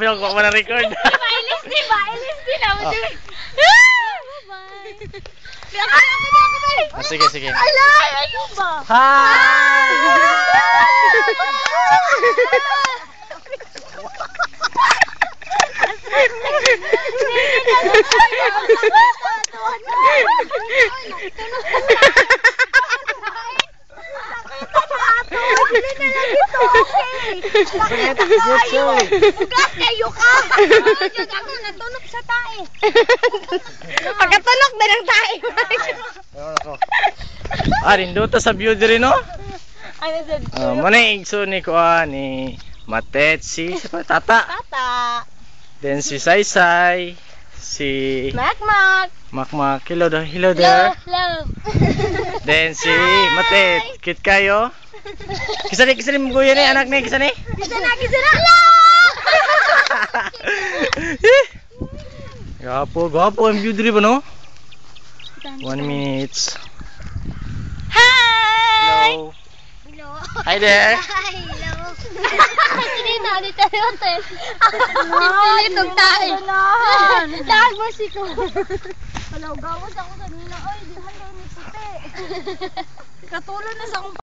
Grabe ako kung record. Ilis din ba? Ilis din ako. Bye-bye. Sige, sige. Ala, ayun ba? Ugat kayo ka! Ako natunog sa tae. Pagkatunog din ang tae. Rinduta sa view diri no? Ano dyan? Manig so ni ni Matet si Tata. Tata. Then si Saysay, si Makmak. Makmak. Hello there. Hello there. Hello. Then si Matet. Kit kayo. Kisani mo guyan ni anak ni kisani. Kisana. Hello! Gwapo ang view diri ba no? 1 minute. Hi! Hello. Hi there. Hello. Hindi na dito hotel. Pilit og tae. Dahil mo si ko. Hello, gawas ako kanina. Ay, dihan daw ni puti. Katulad na sa akong